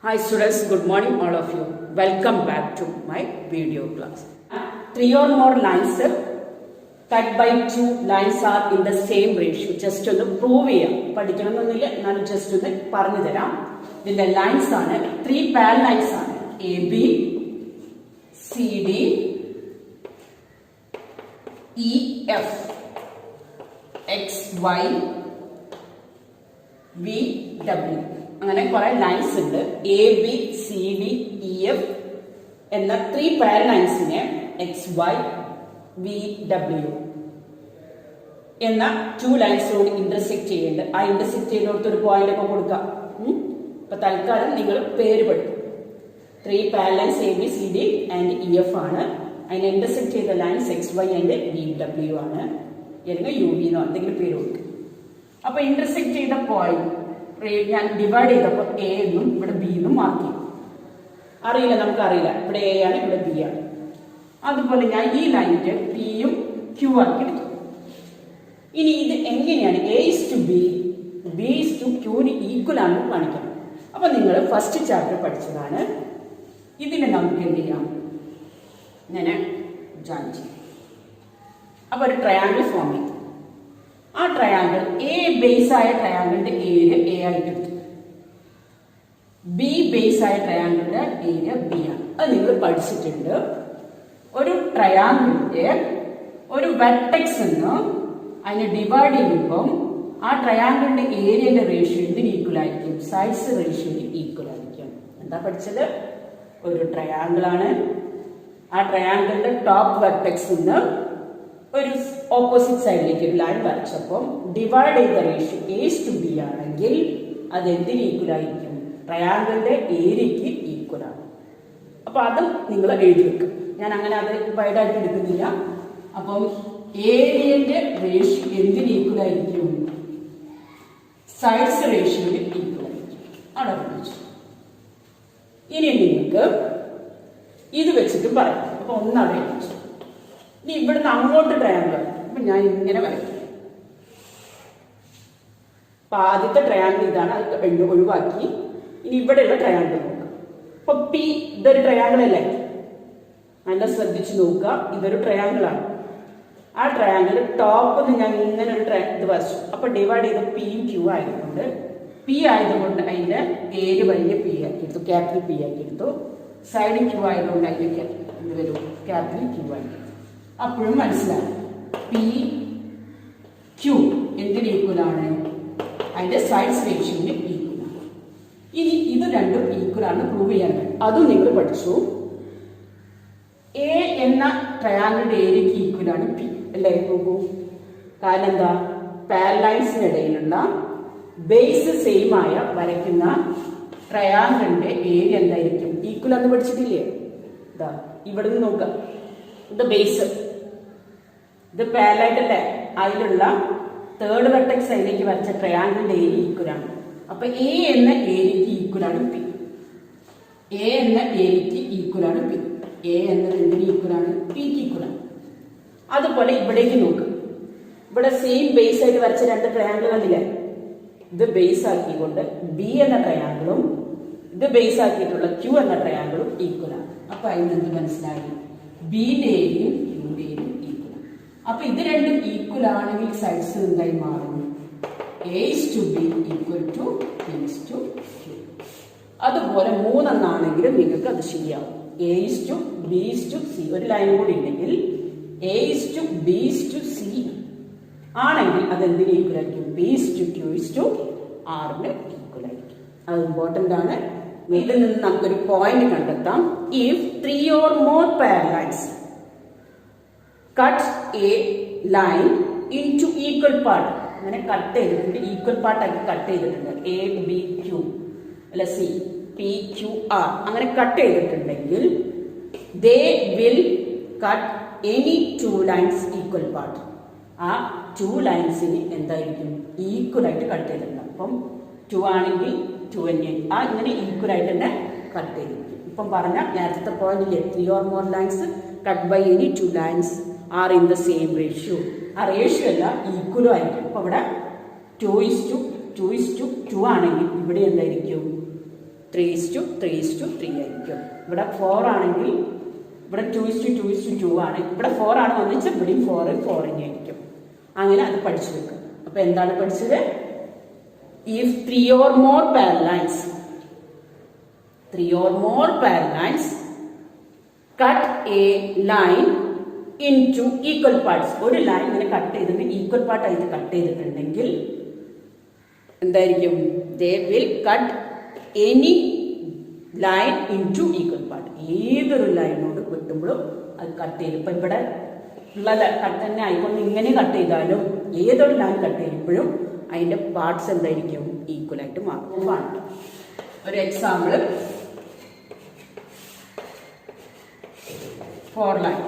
Hi students, good morning all of you. Welcome back to my video class. 3 or more lines cut by 2 lines are in the same ratio. Just ഒന്ന് prove ചെയ്യാം. പഠിക്കണമെന്നൊന്നുമില്ല, ഞാൻ just ഒന്ന് പറഞ്ഞു തരാം. ഇതിന്റെ lines ആണ് 3 parallel lines ആണ്. AB, CD, EF, XY, VW. അങ്ങനെ കുറെ ലൈൻസ് ഉണ്ട്. A B C D E F എന്ന 3 പാരലൽ ലൈൻസിനെ എക്സ് വൈ വി ഡബ്ല്യു എന്ന 2 ലൈൻസിനോട് ഇന്റർസെക്ട് ചെയ്യുന്നുണ്ട്. ആ ഇന്റർസെക്ട് ചെയ്യുന്നിടത്ത് ഒരു പോയിന്റ് ഒക്കെ കൊടുക്കാം. ഇപ്പൊ തൽക്കാലം നിങ്ങൾ പേര് പഠിക്കും. 3 parallel lines A B C D and E F ആണ്. അതിനെ ഇന്റർസെക്ട് ചെയ്ത lines X Y and V W ആണ്. അല്ലെങ്കിൽ യു വി എന്നോ എന്തെങ്കിലും പേര് കൊടുക്കും. അപ്പൊ ഇന്റർസെക്ട് ചെയ്ത പോയിന്റ് ഞാൻ ഡിവൈഡ് ചെയ്തപ്പോൾ എ എന്നും ഇവിടെ ബി എന്നും മാർക്ക് ചെയ്യും. അറിയില്ല, നമുക്കറിയില്ല ഇവിടെ എ ആണ് ഇവിടെ ബി ആണ്. അതുപോലെ ഞാൻ ഈ ലൈനിന്റെ പിയും ക്യൂ ആക്കി എടുത്തു. ഇനി ഇത് എങ്ങനെയാണ് A is to B, B is to ക്യൂന് ഈക്വൽ ആണെന്ന് കാണിക്കണം. അപ്പൊ നിങ്ങൾ ഫസ്റ്റ് ചാപ്റ്റർ പഠിച്ചതാണ്. ഇതിനെ നമുക്ക് എന്ത് ചെയ്യാം, ഇങ്ങനെ ജോയിൻ ചെയ്യാം. അപ്പൊ ഒരു ട്രയാങ്കിൾ ഫോം ചെയ്യും. ആ ട്രയാങ്കിൾ എ ബേസ് ആയ ട്രയാങ്കിളിന്റെ ഏരിയ എ ആയിട്ട് എടുത്തു. ബി ബേസ് ആയ ട്രയാങ്കിളിന്റെ ഏരിയ ബി ആണ്. അത് നിങ്ങൾ പഠിച്ചിട്ടുണ്ട്. ഒരു ട്രയാങ്കിളിന്റെ ഒരു വെർട്ടെക്സ് എന്ന് അതിനെ ഡിവൈഡ് ചെയ്യുമ്പം ആ ട്രയാങ്കിളിന്റെ ഏരിയയുടെ റേഷ്യോ എന്തിന് ഈക്വൽ ആയിരിക്കും? സൈഡ്സ് റേഷ്യോന് ഈക്വൽ ആയിരിക്കും. എന്താ പഠിച്ചത്? ഒരു ട്രയാങ്കിൾ ആണ്. ആ ട്രയാങ്കിളിന്റെ ടോപ്പ് വെർട്ടെക്സ് നിന്ന് ഒരു ഓപ്പോസിറ്റ് സൈഡിലേക്ക് ഒരു ലൈൻ വരച്ചപ്പോൾ ഡിവൈഡ് ചെയ്ത റേഷ്യോ എസ് ടു ബി ആണെങ്കിൽ അത് എന്തിന് ഈക്വൽ ആയിരിക്കും? ട്രയാങ്കിളിന്റെ ഏരിയക്ക് ഈക്വൽ ആണ്. അപ്പൊ അത് നിങ്ങൾ എഴുതി വെക്കും. ഞാൻ അങ്ങനെ അത് വൈഡായിട്ട് എടുക്കുന്നില്ല. അപ്പം ഏരിയന്റെ റേഷ്യോ എന്തിന് ഈക്വൽ ആയിരിക്കും? സൈഡ്സ് റേഷ്യോന് ഈക്വൽ ആയിരിക്കും. അവിടെ പഠിച്ചു. ഇനി നിങ്ങൾക്ക് ഇത് വെച്ചിട്ട് പറയാം. അപ്പൊ ഒന്നവിടെ വെച്ചു. ഇനി ഇവിടുന്ന് അങ്ങോട്ട് ട്രയാങ്കിൾ. അപ്പൊ ഞാൻ ഇങ്ങനെ വരയ്ക്കും. അപ്പൊ ആദ്യത്തെ ട്രയാങ്കിൾ ഇതാണ്, അത് ഒഴിവാക്കി. ഇനി ഇവിടെയുള്ള ട്രയാങ്കിൾ നോക്കാം. അപ്പൊ പി ഇതൊരു ട്രയാങ്കിൾ അല്ലേ? നല്ല ശ്രദ്ധിച്ചു നോക്കുക. ഇതൊരു ട്രയാങ്കിൾ ആണ്. ആ ട്രയാങ്കിൾ ടോപ്പ് ഞാൻ ഇങ്ങനെ ഒരു ഇത് വരച്ചു. അപ്പൊ ഡിവൈഡ് ചെയ്ത് പിയും ക്യൂ ആയതുകൊണ്ട് പി ആയതുകൊണ്ട് അതിന്റെ ഏരിയ വലിയ പി ആക്കി എടുത്തു, ക്യാപിറ്റൽ പി ആക്കി എടുത്തു. സൈഡ് ക്യൂ ആയതുകൊണ്ട് അതിന്റെ ഇത് വരും ക്യാപിറ്റൽ ക്യൂ ആക്കി. അപ്പോഴും മനസ്സിലായി പി ക്യൂ എന്തിന് ഈക്വൽ ആണ്? അതിന്റെ സൈഡ്സ് റേഷ്യോന് ഈക്വൽ ആണ്. ഇനി ഇത് രണ്ടും ഈക്വൽ ആണ് പ്രൂവ് ചെയ്യാൻ കഴിയും. അതും നിങ്ങൾ പഠിച്ചു. എ എന്ന ട്രയാങ്കിളിന്റെ ഏരിയക്ക് ഈക്വൽ ആണ് പി അല്ലേ? നോക്കൂ. കാരണം എന്താ? പാരലൈൻസിനിടയിലുള്ള ബേസ് സെയിം ആയ വരയ്ക്കുന്ന ട്രയാങ്കിളിന്റെ ഏരിയ എന്തായിരിക്കും? ഈക്വൽ എന്ന് പഠിച്ചിട്ടില്ലേ? ഇതാ ഇവിടെ നിന്ന് നോക്കുക. ഇത് ബേസ്, ഇത് പാരലൈറ്റല്ലേ? അതിലുള്ള തേർഡ് വെർട്ടെക്സ് അതിലേക്ക് വരച്ച ട്രയാങ്കിളിന്റെ ഏരിയ ഈക്വൽ ആണ്. അപ്പൊ എ എന്ന ഏരിയക്ക് ഈക്വൽ ആണ് പി. എ എന്ന ഏരിയക്ക് ഈക്വൽ ആണ് പി. എ എന്നത് എന്തിന് ഈക്വൽ ആണ്? പിക്ക് ഈക്വൽ ആണ്. അതുപോലെ ഇവിടേക്ക് നോക്ക്. ഇവിടെ സെയിം ബേസ് ആയിട്ട് വരച്ച 2 ട്രയാങ്കിൾ കണ്ടില്ലേ? ഇത് ബേസ് ആക്കിക്കൊണ്ട് ബി എന്ന ട്രയാങ്കിളും ഇത് ബേസ് ആക്കിയിട്ടുള്ള ക്യൂ എന്ന ട്രയാങ്കിളും ഈക്വൽ ആണ്. അപ്പൊ അതിന് എന്ത് മനസ്സിലായി? ബിന്റെ ഏരിയയും ക്യൂന്റെ ഏരിയയും ഈക്വൽ ആണ്. അപ്പൊ ഇത് രണ്ടും ഈക്വൽ ആണെങ്കിൽ സൈഡ്സ് എന്തായി മാറും? A is to B equal to B is to Q. അതുപോലെ 3 എന്നാണെങ്കിലും നിങ്ങൾക്ക് അത് ശരിയാവും. A is to B is to C ഒരു ലൈൻ കൂടി ഉണ്ടെങ്കിൽ A is to B is to C ആണെങ്കിൽ അത് എന്തിന് ഈക്വൽ ആയിരിക്കും? B is to Q is to ആറിന് ഈക്വൽ ആയിരിക്കും. അത് ഇമ്പോർട്ടന്റ് ആണ്. ഇതിൽ നിന്ന് നമുക്കൊരു പോയിന്റ് കണ്ടെത്താം. If 3 or more parallel lines cut a line into equal part, അങ്ങനെ കട്ട് ചെയ്തിട്ടുണ്ട്, ഈക്വൽ പാർട്ട് ആക്കി കട്ട് ചെയ്തിട്ടുണ്ട്. എ ബി ക്യൂ അല്ല സി പി ക്യൂ ആർ അങ്ങനെ കട്ട് ചെയ്തിട്ടുണ്ടെങ്കിൽ they will cut any 2 lines equal part. ആ 2 ലൈൻസിന് എന്തായിരിക്കും? ഈക്വൽ ആയിട്ട് കട്ട് ചെയ്തിട്ടുണ്ട്. അപ്പം 2 ആണെങ്കിൽ 2 തന്നെ ആ ഇങ്ങനെ ഈക്വൽ ആയിട്ട് തന്നെ കട്ട് ചെയ്തിരിക്കും. ഇപ്പം പറഞ്ഞ നേരത്തെ പോയിന്റിലെ 3 or more lines cut by any 2 lines are in the same ratio. ആ റേഷ്യോ അല്ല ഈക്വലും ആയിരിക്കും. അപ്പൊ ഇവിടെ 2:2 ആണെങ്കിൽ ഇവിടെ എന്തായിരിക്കും? 3:3:3 ആയിരിക്കും. ഇവിടെ 4 ആണെങ്കിൽ ഇവിടെ 2:2:2 ആണ്. ഇവിടെ 4 ആണ് വന്നിച്ച് ഇവിടെയും 4 ആയിരിക്കും. അങ്ങനെ അത് പഠിച്ചു വെക്കും. അപ്പൊ എന്താണ് പഠിച്ചത്? If three or more parallels cut a line into equal parts, ഒരു ലൈൻ ഇങ്ങനെ കട്ട് ചെയ്തിട്ട് ഈക്വൽ പാർട്ട് ആയിട്ട് കട്ട് ചെയ്തിട്ടുണ്ടെങ്കിൽ എന്തായിരിക്കും? They will cut any line into equal part. ഏതൊരു ലൈനോട് വെട്ടുമ്പോഴും അത് കട്ട് ചെയ്യും. ഇപ്പൊ ഇവിടെ ഉള്ള കട്ട് തന്നെ ആയിക്കൊണ്ട് ഇങ്ങനെ കട്ട് ചെയ്താലും ഏതൊരു ലൈൻ കട്ട് ചെയ്യുമ്പോഴും അതിന്റെ പാർട്സ് എന്തായിരിക്കും? ഈക്വൽ ആയിട്ട് മാറും. ഒരു എക്സാമ്പിൾ, 4 ലൈൻ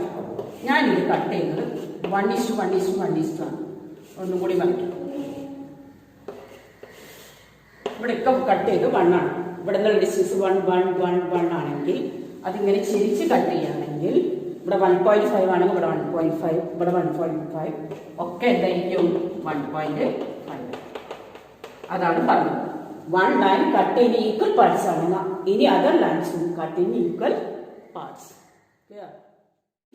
ഞാനിത് കട്ട് ചെയ്യുന്നത് 1:1:1 ആണ്. ഒന്നും കൂടി വരയ്ക്കും. ഇവിടെയൊക്കെ കട്ട് ചെയ്ത് 1 ആണ്. ഇവിടെ നിന്നുള്ള ഡിസ്റ്റൻസ് 1 1 1 1 ആണെങ്കിൽ അതിങ്ങനെ ചിരിച്ച് കട്ട് ചെയ്യുകയാണെങ്കിൽ ഇവിടെ 1.5 ആണെങ്കിൽ ഇവിടെ 1.5, ഇവിടെ 1.5 ഒക്കെ എന്തായിരിക്കും? 1.5. അതാണ് പറഞ്ഞത്. 1 line cut in equal parts ആണെങ്കിൽ ഇനി അതർ ലൈൻസും cut in equal parts.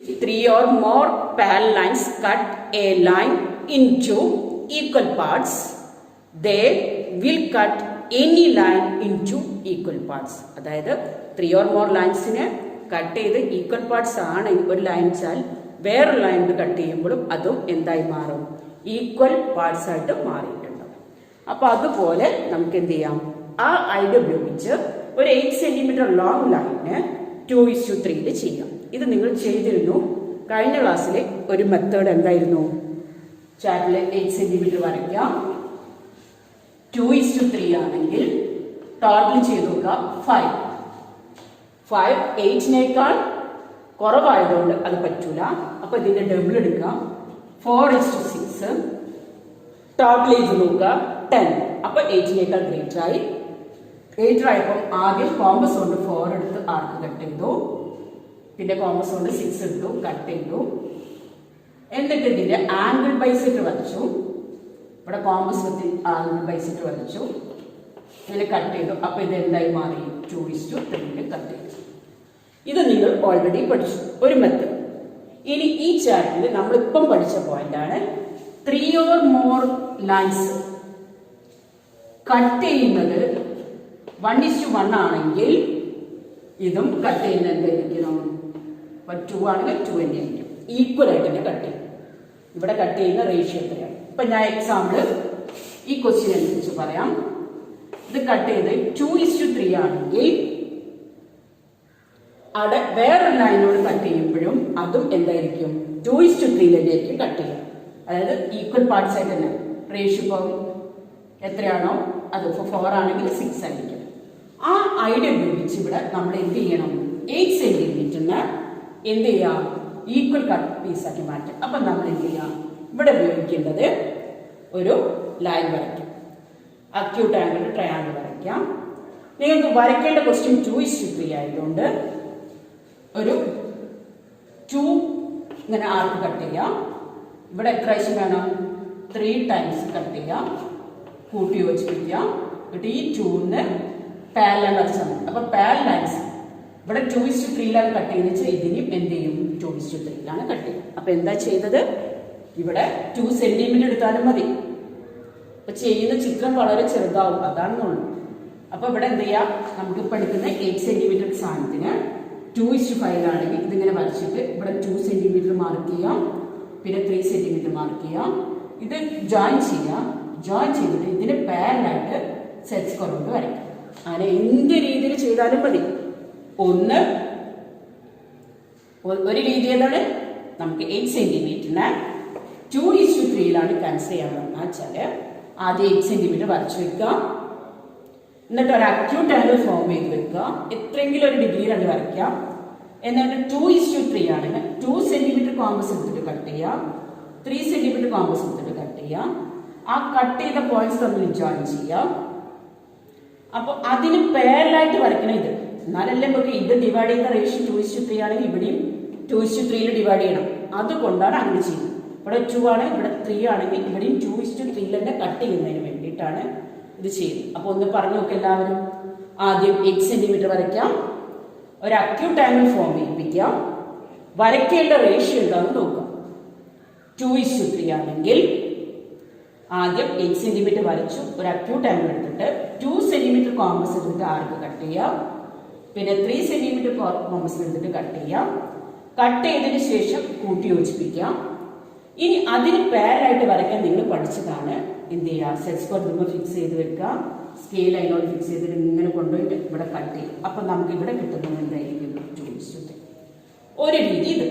3 or more parallel lines cut a line into equal parts. They will cut any line into equal parts. അതായത് 3 or more ലൈൻസിനെ കട്ട് ചെയ്ത് equal parts ആണ് ഒരു line വെച്ചാൽ വേറൊരു line cut ചെയ്യുമ്പോഴും അതും എന്തായി മാറും? ഈക്വൽ പാർട്സ് ആയിട്ട് മാറിയിട്ടുണ്ടാവും. അപ്പൊ അതുപോലെ നമുക്ക് എന്ത് ചെയ്യാം? ആ ഐഡിയ ഉപയോഗിച്ച് ഒരു 8 സെന്റിമീറ്റർ ലോങ് ലൈന് 2:3 ചെയ്യാം. ഇത് നിങ്ങൾ ചെയ്തിരുന്നു. കഴിഞ്ഞ ക്ലാസ്സിലെ ഒരു മെത്തേഡ് എന്തായിരുന്നു? ചാർട്ടിൽ 8 സെന്റിമീറ്റർ വരയ്ക്കാം. 2:3 ആണെങ്കിൽ ടോട്ടൽ ചെയ്ത് നോക്കുക 5. 8നേക്കാൾ കുറവായതുകൊണ്ട് അത് പറ്റൂല. അപ്പൊ ഇതിന്റെ ഡബിൾ എടുക്കാം. 4:6 ടോട്ടൽ ചെയ്ത് നോക്കുക 10. അപ്പൊ 8നേക്കാൾ ഗ്രേറ്റർ ആയി. 8 ആയപ്പോൾ ആദ്യം കോമ്പസ് കൊണ്ട് 4 എടുത്ത് ആർക്ക് കട്ട് ചെയ്തു. പിന്നെ കോമ്പസ് കൊണ്ട് 6 എടുത്തു കട്ട് ചെയ്തു. എന്നിട്ട് ഇതിന്റെ ആംഗിൾ ബൈസെക്ടർ വരച്ചു. ഇവിടെ കോമ്പസ് ആംഗിൾ ബൈസെക്ടർ വരച്ചു. ഇതിൽ കട്ട് ചെയ്തു. അപ്പൊ ഇത് എന്തായി മാറി? 2:3 കട്ട് ചെയ്തു. ഇത് നിങ്ങൾ ഓൾറെഡി പഠിച്ചു ഒരു മെത്തേഡ്. ഇനി ഈ ചാർട്ടിൽ നമ്മളിപ്പം പഠിച്ച പോയിന്റ് ആണ് 3 or more ലൈൻസ് കട്ട് ചെയ്യുന്നത് 1:1 ആണെങ്കിൽ ഇതും കട്ട് ചെയ്യുന്നത് എന്തായിരിക്കണം? 2 ആണെങ്കിൽ 2 തന്നെയായിരിക്കും. ഈക്വൽ ആയിട്ട് തന്നെ കട്ട് ചെയ്യും. ഇവിടെ കട്ട് ചെയ്യുന്ന റേഷ്യോ എത്രയാണ്? ഇപ്പൊ ഞാൻ എക്സാമ്പിൾ ഈ ക്വസ്റ്റ്യൻ അനുസരിച്ച് പറയാം. ഇത് കട്ട് ചെയ്ത് 2:3 ആണെങ്കിൽ അവിടെ വേറൊരു ലൈനോട് കട്ട് ചെയ്യുമ്പോഴും അതും എന്തായിരിക്കും? 2:3 തന്നെയായിരിക്കും കട്ട് ചെയ്യുക. അതായത് ഈക്വൽ പാർട്സ് ആയിട്ട് തന്നെ റേഷ്യോ ഇപ്പം എത്രയാണോ അത് 4 ആണെങ്കിൽ 6 ആയിരിക്കും. ആ ഐഡിയ ഉപയോഗിച്ച് ഇവിടെ നമ്മൾ എന്ത് ചെയ്യണം? 8 സെന്റിമീറ്ററിന് എന്ത് ചെയ്യാം? ഈക്വൽ കട്ട് പീസാക്കി മാറ്റാം. അപ്പൊ നമ്മൾ എന്ത് ചെയ്യാം? ഇവിടെ ഉപയോഗിക്കേണ്ടത് ഒരു ലൈൻ വരയ്ക്കാം. അക്യൂട്ട് ആംഗിൾ ട്രയാംഗിൾ വരയ്ക്കാം. നിങ്ങൾക്ക് വരയ്ക്കേണ്ട ക്വസ്റ്റ്യൻ 2:3 ആയതുകൊണ്ട് ഒരു 2 ഇങ്ങനെ ആർക്ക് കട്ട് ചെയ്യാം. ഇവിടെ എത്ര പ്രാവശ്യം വേണം? 3 ടൈംസ് കട്ട് ചെയ്യാം. കൂട്ടി യോജിപ്പിക്കാം. എന്നിട്ട് ഈ 2ന് പാരലൽ വരച്ചാൽ മതി. അപ്പൊ പാരലൽ ലൈൻസ് ഇവിടെ 2:3 കട്ട് ചെയ്യുന്ന ഇതിനും എന്ത് ചെയ്യും? 2:3 കട്ട് ചെയ്യും. അപ്പൊ എന്താ ചെയ്തത്? ഇവിടെ 2 സെന്റിമീറ്റർ എടുത്താലും മതി. അപ്പൊ ചെയ്യുന്ന ചിത്രം വളരെ ചെറുതാവും, അതാണെന്നുള്ളൂ. അപ്പൊ ഇവിടെ എന്ത് ചെയ്യാം? നമുക്ക് പഠിക്കുന്ന 8 സെന്റിമീറ്റർ സാധനത്തിന് 2:5 ആണെങ്കിൽ ഇതിങ്ങനെ വരച്ചിട്ട് ഇവിടെ 2 സെന്റിമീറ്റർ മാർക്ക് ചെയ്യാം. പിന്നെ 3 സെന്റിമീറ്റർ മാർക്ക് ചെയ്യാം. ഇത് ജോയിൻ ചെയ്യാം. ജോയിൻ ചെയ്തിട്ട് ഇതിന് പാരലായിട്ട് സെറ്റ് സ്ക്വയർ കൊണ്ട് വരയ്ക്കാം. അങ്ങനെ എന്ത് രീതിയിൽ ചെയ്താലും മതി. ഒരു രീതി എന്താണ്? നമുക്ക് 8 സെന്റിമീറ്ററിന് 2:3 ക്യാൻസൽ ചെയ്യാൻ വെച്ചാല് ആദ്യം 8 സെന്റിമീറ്റർ വരച്ചു വെക്കുക. എന്നിട്ട് ഒരു അക്യൂട്ട് ആംഗിൾ ഫോം ചെയ്ത് വെക്കുക. എത്രയെങ്കിലും ഒരു ഡിഗ്രി രണ്ട് വരയ്ക്കാം. എന്നിട്ട് 2:3 ആണെങ്കിൽ 2 സെന്റിമീറ്റർ കോമ്പസ് എടുത്തിട്ട് കട്ട് ചെയ്യാം. 3 സെന്റിമീറ്റർ കോമ്പസ് എടുത്തിട്ട് കട്ട് ചെയ്യാം. ആ കട്ട് ചെയ്ത പോയിന്റ്സ് തമ്മിൽ ജോയിൻ ചെയ്യാം. അപ്പൊ അതിന് പാരലായിട്ട് വരയ്ക്കണം ഇത്. എന്നാലല്ലേ നമുക്ക് ഇത് ഡിവൈഡ് ചെയ്യുന്ന റേഷ്യോ 2:3 ആണെങ്കിൽ ഇവിടെയും 2:3 ഡിവൈഡ് ചെയ്യണം. അതുകൊണ്ടാണ് അങ്ങനെ ചെയ്യുന്നത്. ഇവിടെ 2 ആണ്, ഇവിടെ 3 ആണെങ്കിൽ ഇവിടെയും 2:3 തന്നെ കട്ട് ചെയ്യുന്നതിന് വേണ്ടിയിട്ടാണ് ഇത് ചെയ്യുന്നത്. അപ്പൊ ഒന്ന് പറഞ്ഞു നോക്ക് എല്ലാവരും. ആദ്യം 8 സെന്റിമീറ്റർ വരയ്ക്കാം. ഒരു അക്യൂട്ട് ആംഗിൾ ഫോം ചെയ്യിപ്പിക്കാം. വരയ്ക്കേണ്ട റേഷ്യോ എന്താണെന്ന് നോക്കാം. 2:3 ആണെങ്കിൽ ആദ്യം 8 സെന്റിമീറ്റർ വരച്ചു, ഒരു അക്യൂട്ട് ആംഗിൾ എടുത്തിട്ട് 2 സെന്റിമീറ്റർ കോമ്പസ് എടുത്തിട്ട് ആർക്ക് കട്ട് ചെയ്യാം. പിന്നെ 3 സെന്റിമീറ്റർ കോമ്പസ് എടുത്തിട്ട് കട്ട് ചെയ്യാം. കട്ട് ചെയ്തതിന് ശേഷം കൂട്ടി യോജിപ്പിക്കാം. ഇനി അതിന് പാരലായിട്ട് വരയ്ക്കാൻ നിങ്ങൾ പഠിച്ചതാണ്. എന്ത് ചെയ്യുക, സെറ്റ് സ്ക്വയർ നമ്മൾ ഫിക്സ് ചെയ്ത് വെക്കുക. സ്കെയിൽ അതിനോട് ഫിക്സ് ചെയ്തിട്ട് ഇങ്ങനെ കൊണ്ടുപോയിട്ട് ഇവിടെ കട്ട് ചെയ്യും. അപ്പൊ നമുക്ക് ഇവിടെ കിട്ടുന്നത് എന്തായിരിക്കും? 2:3. ഒരു രീതി ഇത്.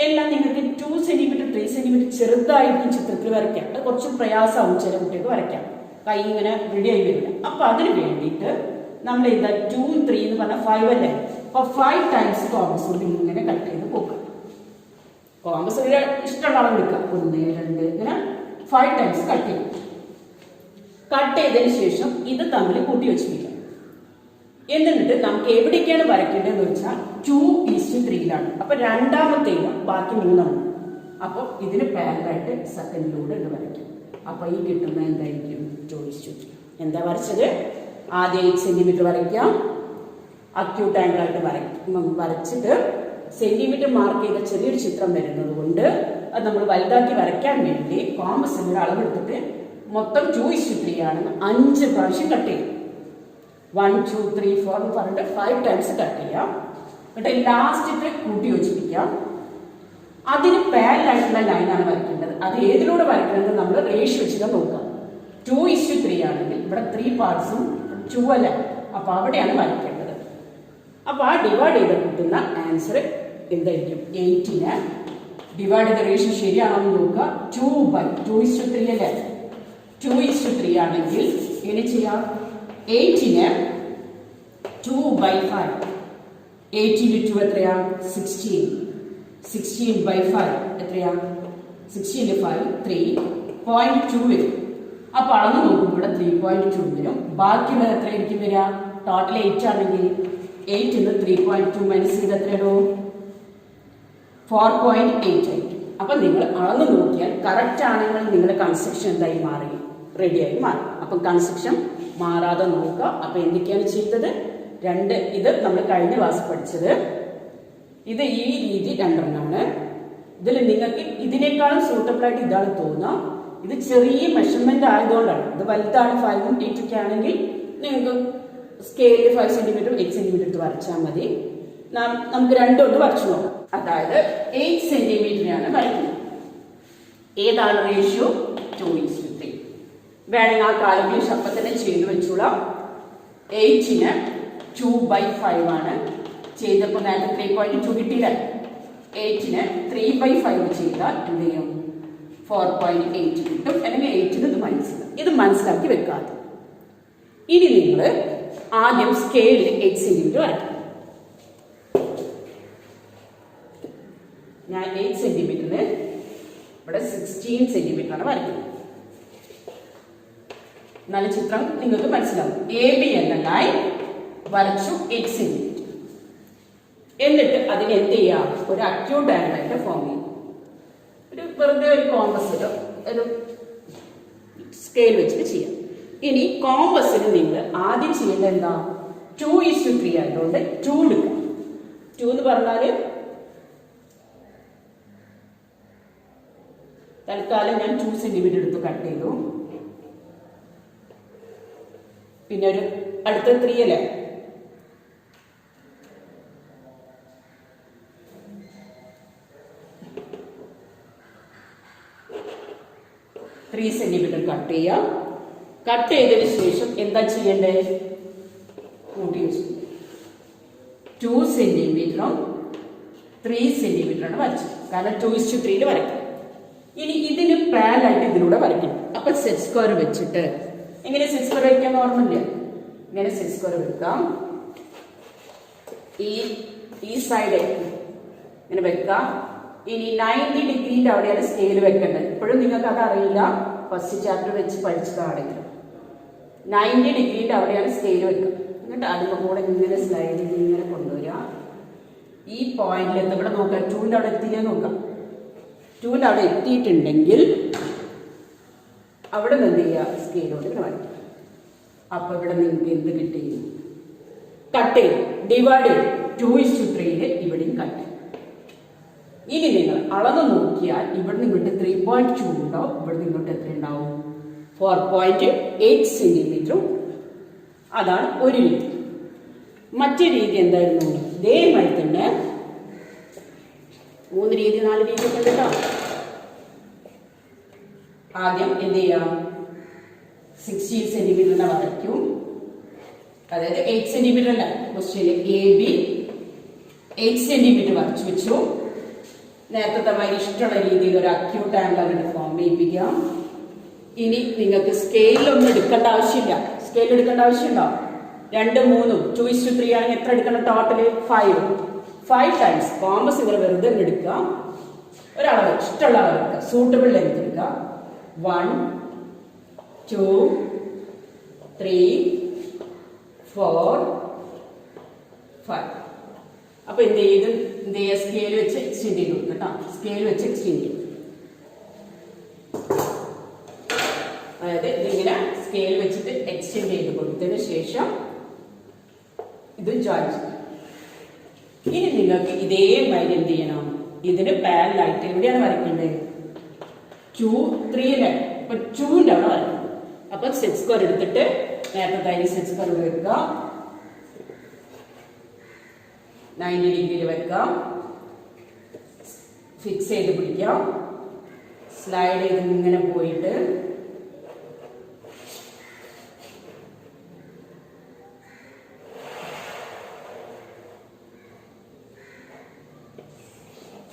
എല്ലാം നിങ്ങൾക്ക് 2 സെന്റിമീറ്റർ 3 സെന്റിമീറ്റർ ചെറുതായിരിക്കും ചിത്രത്തിൽ വരയ്ക്കാം. അത് കുറച്ച് പ്രയാസമാവും ചില കുട്ടികൾക്ക് വരയ്ക്കാം, കൈ ഇങ്ങനെ റെഡിയായി വരില്ല. അപ്പൊ അതിന് വേണ്ടിയിട്ട് നമ്മൾ എന്താ 2, 3 എന്ന് പറഞ്ഞാൽ 5 അല്ലേ? അപ്പൊ 5 ടൈംസ് കോമ്പസ് കൊണ്ട് ഇങ്ങനെ കട്ട് ചെയ്ത് പോകും. കോമ്പസ് ഇഷ്ടമുള്ള അളവ് എടുക്കാം. 1, 2 ഇങ്ങനെ 5 ടൈംസ് കട്ട് ചെയ്യും. കട്ട് ചെയ്തതിന് ശേഷം ഇത് തമ്മിൽ കൂട്ടി വെച്ചിരിക്കാം. എന്നിട്ട് നമുക്ക് എവിടേക്കാണ് വരയ്ക്കേണ്ടതെന്ന് വെച്ചാൽ 2:3 അപ്പൊ രണ്ടാമത്തേനും ബാക്കി 3 അപ്പൊ ഇതിന് പാരലായിട്ട് സെക്കൻഡിലൂടെ ഇത് വരയ്ക്കും. അപ്പൊ ഈ കിട്ടുന്ന എന്തായിരിക്കും? 2:3. എന്താ വരച്ചത്? ആദ്യം 8 സെന്റിമീറ്റർ വരയ്ക്കാം. അക്യൂട്ട് ആംഗിൾ ആയിട്ട് വരച്ചിട്ട് സെന്റിമീറ്റർ മാർക്ക് ചെയ്ത ചെറിയൊരു ചിത്രം വരുന്നത് കൊണ്ട് അത് നമ്മൾ വലുതാക്കി വരയ്ക്കാൻ വേണ്ടി കോമ്പസിന്റെ അളവെടുത്തിട്ട് മൊത്തം 2:3 ആണെന്ന് 5 പ്രാവശ്യം കട്ട് ചെയ്യും. 1, 2, 3, 4 എന്ന് പറഞ്ഞിട്ട് 5 ടൈംസ് കട്ട് ചെയ്യാം. എന്നിട്ട് ലാസ്റ്റ് കൂട്ടി യോജിപ്പിക്കാം. അതിന് പാരലായിട്ടുള്ള ലൈനാണ് വരയ്ക്കേണ്ടത്. അത് ഏതിലൂടെ വരയ്ക്കുന്നത് നമ്മൾ റേഷ്യോ വെച്ചിട്ട് നോക്കാം. 2:3 ആണെങ്കിൽ ഇവിടെ 3 പാർട്സും 2 അല്ല, അപ്പൊ അവിടെയാണ് വരയ്ക്കേണ്ടത്. അപ്പൊ ആ ഡിവൈഡ് ചെയ്ത് കിട്ടുന്ന ആൻസർ എന്തായിരിക്കും? 8ന് ഡിവൈഡ് ചെയ്ത റേഷ്യോ ശരിയാണോ എന്ന് നോക്കുക. 2/2:3 അല്ലേ? 2:3 ആണെങ്കിൽ എങ്ങനെ ചെയ്യാം? 8ന് 2/5. 8 × 2 എത്രയാ? 16. 16/5 എത്രയാ? 16 × 5 3.2 വരും. അപ്പൊ അളന്ന് നോക്കുമ്പോൾ ഇവിടെ 3.2 വരും. ബാക്കിയുള്ളത് എത്രയായിരിക്കും വരിക? ടോട്ടൽ 8 ആണെങ്കിൽ 8 ന്ന് 3.2 മൈനസ് ചെയ്ത് എത്രയാണോ? 4.8 ആയിരിക്കും. അപ്പൊ നിങ്ങൾ അളന്ന് നോക്കിയാൽ കറക്റ്റ് ആണെങ്കിൽ നിങ്ങളുടെ കൺസ്ട്രക്ഷൻ എന്തായി മാറി? റെഡിയായി മാറി. അപ്പൊ കൺസ്ട്രക്ഷൻ മാറാതെ നോക്കുക. അപ്പൊ എന്തൊക്കെയാണ് ചെയ്തത്? ഇത് നമ്മൾ കഴിഞ്ഞ ക്ലാസ് പഠിച്ചത്. ഇത് ഈ രീതി 2 ഇതിൽ നിങ്ങൾക്ക് ഇതിനേക്കാളും സൂട്ടബിൾ ആയിട്ട് ഇതാണ് തോന്നുക. ഇത് ചെറിയ മെഷർമെന്റ് ആയതുകൊണ്ടാണ്. ഇത് വലുതാണ് 5ഉം 8 ഒക്കെ ആണെങ്കിൽ നിങ്ങൾക്ക് സ്കെയിലിൽ 5 സെന്റിമീറ്റർ 8 സെന്റിമീറ്റർ എടുത്ത് വരച്ചാൽ മതി. നമുക്ക് 2 കൊണ്ട് വരച്ചു നോക്കാം. അതായത് 8 സെന്റിമീറ്ററിനാണ് വരയ്ക്കുന്നത്. ഏതാണ് റേഷ്യോ? 2:3. വേണമെങ്കിൽ ആ കാൽക്കുലേഷൻ അപ്പം തന്നെ ചെയ്തു വെച്ചോളാം. 8ന് 2/5 ആണ് ചെയ്തപ്പോൾ നേരത്തെ 3.2 കിട്ടിയില്ല. 8ന് 3/5 ചെയ്താൽ എന്ത് ചെയ്യും? 4.8 കിട്ടും. അല്ലെങ്കിൽ 8ന് ഇത് മനസ്സിലാക്കി വെക്കാതെ ഇനി നിങ്ങൾ ആദ്യം സ്കെയിലിൽ 8 സെന്റിമീറ്റർ വരയ്ക്കും. ഞാൻ 8 സെന്റിമീറ്ററിന് ഇവിടെ 16 സെന്റിമീറ്റർ ആണ് വരയ്ക്കുന്നത്. നല്ല ചിത്രം നിങ്ങൾക്ക് മനസ്സിലാവും. AB എന്ന ലൈൻ വരച്ചു 8 സെന്റിമീറ്റർ. എന്നിട്ട് അതിന് എന്ത് ചെയ്യാം? ഒരു അക്യൂട്ട് ആംഗിൾ ആയിട്ട് ഫോം ചെയ്യും. വെറുതെ ഒരു കോമ്പസിലോ ഒരു സ്കെയിൽ വെച്ചിട്ട് ചെയ്യാം. ഇനി കോമ്പസിന് നിങ്ങൾ ആദ്യം ചെയ്യേണ്ടത് എന്താ? 2:3 ആയതുകൊണ്ട് 2 എടുക്കാം. 2 എന്ന് പറഞ്ഞാൽ തൽക്കാലം ഞാൻ 2 സെന്റിമീറ്റർ എടുത്ത് കട്ട് ചെയ്തു. പിന്നെ ഒരു അടുത്ത 3 അല്ലേ? ത്രീ സെന്റിമീറ്റർ കട്ട് ചെയ്യാം. കട്ട് ചെയ്തതിന് ശേഷം എന്താ ചെയ്യേണ്ടത്? കൂട്ടി വെച്ചു. 2 സെന്റിമീറ്ററും 3 സെന്റിമീറ്ററാണ് വരച്ചത്. കാരണം 2:3 വരയ്ക്കും. ഇനി ഇതിന് പാരലായിട്ട് ഇതിലൂടെ വരയ്ക്കണം. അപ്പൊ സെറ്റ് സ്ക്വയർ വെച്ചിട്ട് എങ്ങനെ സെറ്റ് സ്ക്വയർ വയ്ക്കാൻ ഓർമ്മയില്ല? ഇങ്ങനെ സെറ്റ് സ്ക്വയർ വെക്കാം. ഈ സൈഡ് ഇങ്ങനെ വെക്കാം. ഇനി 90 ഡിഗ്രീന്റെ അവിടെയാണ് സ്കെയിൽ വെക്കേണ്ടത്. ഇപ്പോഴും നിങ്ങൾക്ക് അത് അറിയില്ല, ഫസ്റ്റ് ചാപ്റ്റർ വെച്ച് പഠിച്ചതാണെങ്കിൽ 90 ഡിഗ്രീന്റെ അവിടെയാണ് സ്കെയിൽ വെക്കുക. എന്നിട്ട് അതിന് കൂടെ ഇങ്ങനെ സ്ലൈഡ് ചെയ്ത് ഇങ്ങനെ കൊണ്ടുവരിക. ഈ പോയിന്റിൽ എന്താ ഇവിടെ നോക്കാം? 2ന്റെ അവിടെ എത്തിയില്ലേ നോക്കാം. 2ന്റെ അവിടെ എത്തിയിട്ടുണ്ടെങ്കിൽ അവിടെ നിന്ന് എന്ത് ചെയ്യുക? സ്കെയിലോട്ട് ഇങ്ങനെ വരയ്ക്കുക. അപ്പൊ ഇവിടെ നിങ്ങൾക്ക് എന്ത് കിട്ടി? കട്ട് ചെയ്ത് ഡിവൈഡ് ചെയ്ത് 2:3 ഇവിടെയും കട്ട്. ഇനി നിങ്ങൾ അളന്ന് നോക്കിയാൽ ഇവിടെ ഇങ്ങോട്ട് 3.2 ഉണ്ടാവും, ഇവിടെ ഇങ്ങോട്ട് എത്ര ഉണ്ടാവും? 4.8 സെന്റിമീറ്ററും. അതാണ് ഒരു രീതി. മറ്റു രീതി എന്തായിരുന്നു? ഇതേമാതിരി തന്നെ 3 രീതി 4 രീതി ഒക്കെ കേട്ടോ. ആദ്യം എന്ത് ചെയ്യാം? 16 സെന്റിമീറ്ററിനെ വരയ്ക്കും. അതായത് 8 സെന്റിമീറ്റർ അല്ല, ക്വസ്റ്റ്യനിൽ AB 8 സെന്റിമീറ്റർ വരച്ചു വെച്ചു. നേരത്തെ മാതിരി ഇഷ്ടമുള്ള രീതിയിൽ ഒരു അക്യൂട്ട് ആംഗിൾ അങ്ങോട്ട് ഫോം ചെയ്യിപ്പിക്കാം. ഇനി നിങ്ങൾക്ക് സ്കെയിലൊന്നും എടുക്കേണ്ട ആവശ്യമില്ല. സ്കെയിൽ എടുക്കേണ്ട ആവശ്യമുണ്ടോ? 2, 3, 2:3 ആണെങ്കിൽ എത്ര എടുക്കണം? Total 5 times. കോമ്പസ് ഇങ്ങനെ വെറുതെ എടുക്കുക, ഒരളവ് ഇഷ്ടമുള്ള അളവ് എടുക്കുക, സൂട്ടബിൾ ലെങ്ത് എടുക്കുക. 1, 2, 3, 4, 5. അപ്പൊ എന്ത് ചെയ്ത് സ്കെയിൽ വെച്ച് എക്സ്റ്റെൻഡ് ചെയ്ത് കൊടുക്കും കേട്ടോ. സ്കെയിൽ വെച്ച് എക്സ്റ്റെൻഡ് ചെയ്യും. അതായത് ഇതിങ്ങനെ സ്കെയിൽ വെച്ചിട്ട് എക്സ്റ്റെൻഡ് ചെയ്ത് കൊടുത്തതിന് ശേഷം ഇത് ജോയിൻ ചെയ്യും. ഇനി നിങ്ങൾക്ക് ഇതേമാതിരി എന്ത് ചെയ്യണം? ഇതിന് പാരലായിട്ട് എവിടെയാണ് വരയ്ക്കേണ്ടത്? 2, 3 അല്ലേ? അപ്പൊ 2ന്റെ അവിടെ വരയ്ക്കും. അപ്പൊ സെറ്റ് സ്ക്വയർ എടുത്തിട്ട് നേരത്തെ സെറ്റ് സ്ക്വയർ വെക്കുക, 90 ഡിഗ്രിയിൽ വെക്കാം, ഫിക്സ് ചെയ്ത് പിടിക്കാം, സ്ലൈഡ് ചെയ്ത് ഇങ്ങനെ പോയിട്ട്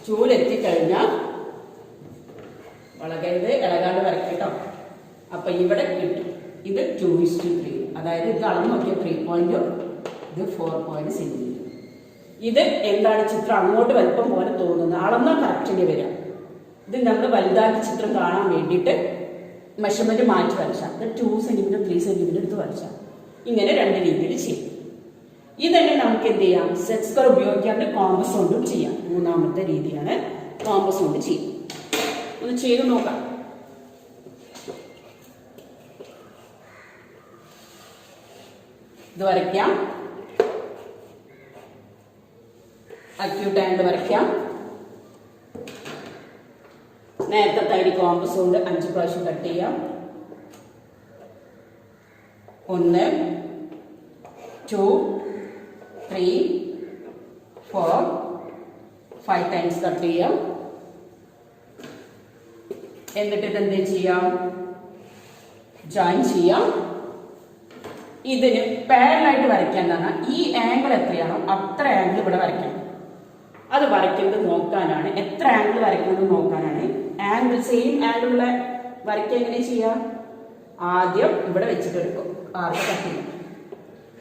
ചൂലെത്തിക്കഴിഞ്ഞാൽ വളകരുത്, ഇളകാണ്ട് വരയ്ക്കട്ടോ. അപ്പൊ ഇവിടെ കിട്ടും. ഇത് 2:3. അതായത് ഇത് അളന്ന് നോക്കിയ 3 ഇത് 4 സെന്റിമീറ്റർ. ഇത് എന്താണ്? ചിത്രം അങ്ങോട്ട് വലുപ്പം പോലെ തോന്നുന്നത്. അളന്നാൽ കറക്റ്റിന് വരാം. ഇത് നമ്മൾ വലുതാക്കി ചിത്രം കാണാൻ വേണ്ടിയിട്ട് മെഷർമെന്റ് മാറ്റി വരച്ചാൽ 2 സെന്റിമീറ്റർ 3 സെന്റിമീറ്റർ എടുത്ത് വരച്ചാൽ ഇങ്ങനെ 2 രീതിയിൽ ചെയ്യും. ഇതന്നെ നമുക്ക് എന്ത് ചെയ്യാം? സെറ്റ് സ്ക്വയർ ഉപയോഗിക്കാണ്ട് കോമ്പസ് കൊണ്ടും ചെയ്യാം. 3ാമത്തെ രീതിയാണ് കോമ്പസ് കൊണ്ട് ചെയ്യും. ഒന്ന് ചെയ്ത് നോക്കാം. ഇത് വരയ്ക്കാം, അക്യൂട്ട് ആംഗിൾ വരയ്ക്കാം. നേരത്തെ തൈരി കോമ്പസ് കൊണ്ട് 5 പ്രാവശ്യം കട്ട് ചെയ്യാം. 1, 2, 3, 4, 5 ടൈംസ് കട്ട് ചെയ്യാം. എന്നിട്ട് ഇതെന്ത് ചെയ്യാം? ജോയിൻ ചെയ്യാം. ഇതിന് പാരലായിട്ട് വരയ്ക്കാൻ പറഞ്ഞാൽ ഈ ആംഗിൾ എത്രയാണോ അത്ര ആംഗിൾ ഇവിടെ വരയ്ക്കണം. അത് വരയ്ക്കുന്നത് നോക്കാനാണ്, എത്ര ആംഗിൾ വരയ്ക്കുന്നത് നോക്കാനാണ്. ആംഗിൾ സെയിം ആംഗിളിലുള്ള വരയ്ക്കുക എങ്ങനെ ചെയ്യാം? ആദ്യം ഇവിടെ വെച്ചിട്ട് എടുക്കും, ആർക്ക് കട്ട് ചെയ്യും.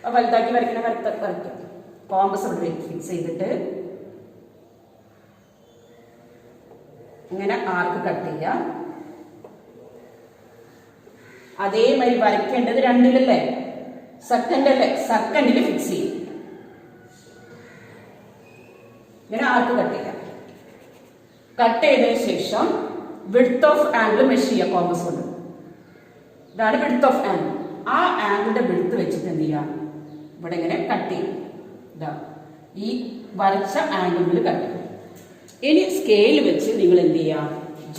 അപ്പൊ വലുതാക്കി വരയ്ക്കണ വരയ്ക്കാം. കോമ്പസ് ഇവിടെ ഫിക്സ് ചെയ്തിട്ട് ഇങ്ങനെ ആർക്ക് കട്ട് ചെയ്യാം. അതേമാതിരി വരയ്ക്കേണ്ടത് 2-ലല്ലേ? സെക്കൻഡ് അല്ലേ? സെക്കൻഡിൽ ഫിക്സ് ചെയ്യും. ഇങ്ങനെ ആർക്ക് കട്ട് ചെയ്യാം. കട്ട് ചെയ്തതിന് ശേഷം വിഡ്ത്ത് ഓഫ് ആംഗിൾ മെഷർ ചെയ്യുക കോമ്പസ് കൊണ്ട്. ഇതാണ് വിഡ്ത്ത് ഓഫ് ആംഗിൾ. ആ ആംഗിളിന്റെ വിഡ്ത്ത് വെച്ചിട്ട് എന്ത് ചെയ്യാം? ഇവിടെ ഇങ്ങനെ കട്ട് ചെയ്യും. ഇതാ ഈ വരച്ച ആംഗിളിൽ കട്ട് ചെയ്യും. ഇനി സ്കെയിൽ വെച്ച് നിങ്ങൾ എന്ത് ചെയ്യാം?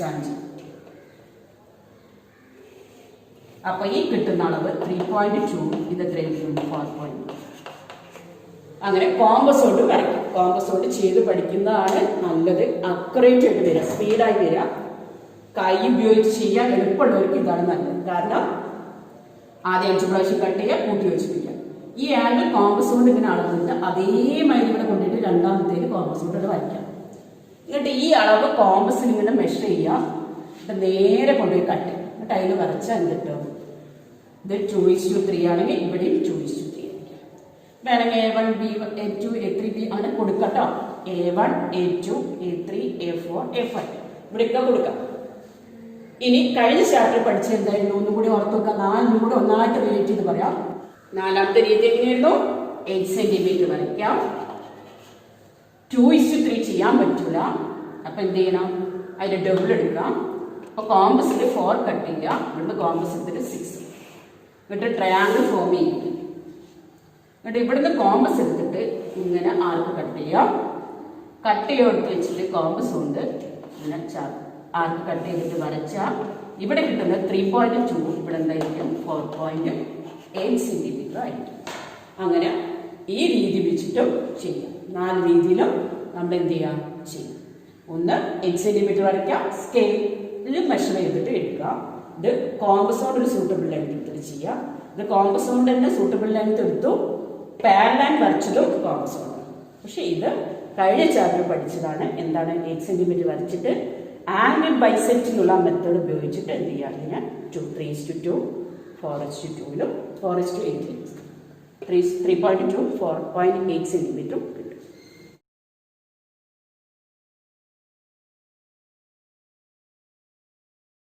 ജോയിൻ ചെയ്യും. അപ്പൊ ഈ കിട്ടുന്ന അളവ് 3.2, ഇത് എത്രയും 4. അങ്ങനെ കോമ്പസ് കൊണ്ട് വരയ്ക്കും. കോമ്പസ് കൊണ്ട് ചെയ്ത് പഠിക്കുന്നതാണ് നല്ലത്. അക്യുറേറ്റ് ആയിട്ട് വരിക, സ്പീഡായി വരിക. കൈ ഉപയോഗിച്ച് ചെയ്യാൻ എളുപ്പമുള്ളവർക്ക് ഇതാണ് നല്ലത്. കാരണം ആദ്യം 5 പ്രാവശ്യം കട്ട് ചെയ്യുക, കൂട്ടി വെച്ചിരിക്കുക. ഈ ആംഗിൾ കോമ്പസ് കൊണ്ട് ഇങ്ങനെ അളന്നിട്ട് അതേമാതിരി ഇവിടെ കൊണ്ടിട്ട് രണ്ടാമത്തേക്ക് കോമ്പസ് കൊണ്ട് വരയ്ക്കാം. എന്നിട്ട് ഈ അളവ് കോമ്പസിൽ ഇങ്ങനെ മെഷർ ചെയ്യുക. നേരെ കൊണ്ടുപോയി കട്ട്. എന്നിട്ട് അതിൽ വരച്ചാൽ എന്ത് കിട്ടും? ഇത് 2:3 ആണെങ്കിൽ ഇവിടെയും 2:3 വേണമെങ്കിൽ A1, B1, A2, A3, B അങ്ങനെ കൊടുക്കട്ടോ. A1, A2, A3, A4, A5 ഇവിടെയൊക്കെ കൊടുക്കാം. ഇനി കഴിഞ്ഞ ചാപ്റ്റർ പഠിച്ച എന്തായിരുന്നു? ഒന്നും കൂടി ഓർത്ത് വെക്കാം. 4 കൂടെ ഒന്നായിട്ട് റിലേറ്റ് ചെയ്ത് പറയാം. 4ാമത്തെ രീതി എങ്ങനെയായിരുന്നു? 8 സെന്റിമീറ്റർ വരയ്ക്കാം. 2:3 ചെയ്യാൻ പറ്റൂല. അപ്പൊ എന്ത് ചെയ്യണം? അതിന്റെ ഡബിൾ എടുക്കാം. അപ്പൊ കോമ്പസിൽ 4 കട്ട് ചെയ്യാം. ഇവിടുന്ന് കോമ്പസ് എടുത്തിട്ട് 6. എന്നിട്ട് ട്രയാങ്കിൾ ഫോം ചെയ്യും. എന്നിട്ട് ഇവിടുന്ന് കോമ്പസ് എടുത്തിട്ട് ഇങ്ങനെ ആർക്ക് കട്ട് ചെയ്യാം. കട്ട് ചെയ്തെടുത്ത് വെച്ചിട്ട് കോമ്പസ് കൊണ്ട് ഇങ്ങനെ ആർക്ക് കട്ട് ചെയ്തിട്ട് വരച്ചാൽ ഇവിടെ കിട്ടുന്നത് 3.2 ഇവിടെ എന്തായിരിക്കും 4.8 സെന്റിമീറ്റർ ആയിരിക്കും. അങ്ങനെ ഈ രീതി വെച്ചിട്ടും ചെയ്യാം. 4 രീതിയിലും നമ്മൾ എന്ത് ചെയ്യാം ചെയ്യും. ഒന്ന് 8 സെന്റിമീറ്റർ വരയ്ക്കാം, സ്കെയിലിൽ മെഷർ ചെയ്തിട്ട് എടുക്കുക. ഇത് കോമ്പസ് കൊണ്ട് ഒരു സൂട്ടബിൾ ലെങ്ത് എടുത്തിട്ട് ചെയ്യാം. ഇത് കോമ്പസ് കൊണ്ട് തന്നെ സൂട്ടബിൾ ലെങ്ത് എടുത്തു, പാരലൽ വരച്ചതും കോമ്പസ് കൊണ്ട്. പക്ഷെ ഇത് കഴിഞ്ഞ ചാപ്റ്റർ പഠിച്ചതാണ്. എന്താണ് 8 സെന്റിമീറ്റർ വരച്ചിട്ട് ആംഗിൾ ബൈസെക്റ്റിംഗ് മെത്തേഡ് ഉപയോഗിച്ചിട്ട് എന്ത് ചെയ്യാം, ഞാൻ 3:2 4:2 4:8 3.2 4.8 സെന്റിമീറ്ററും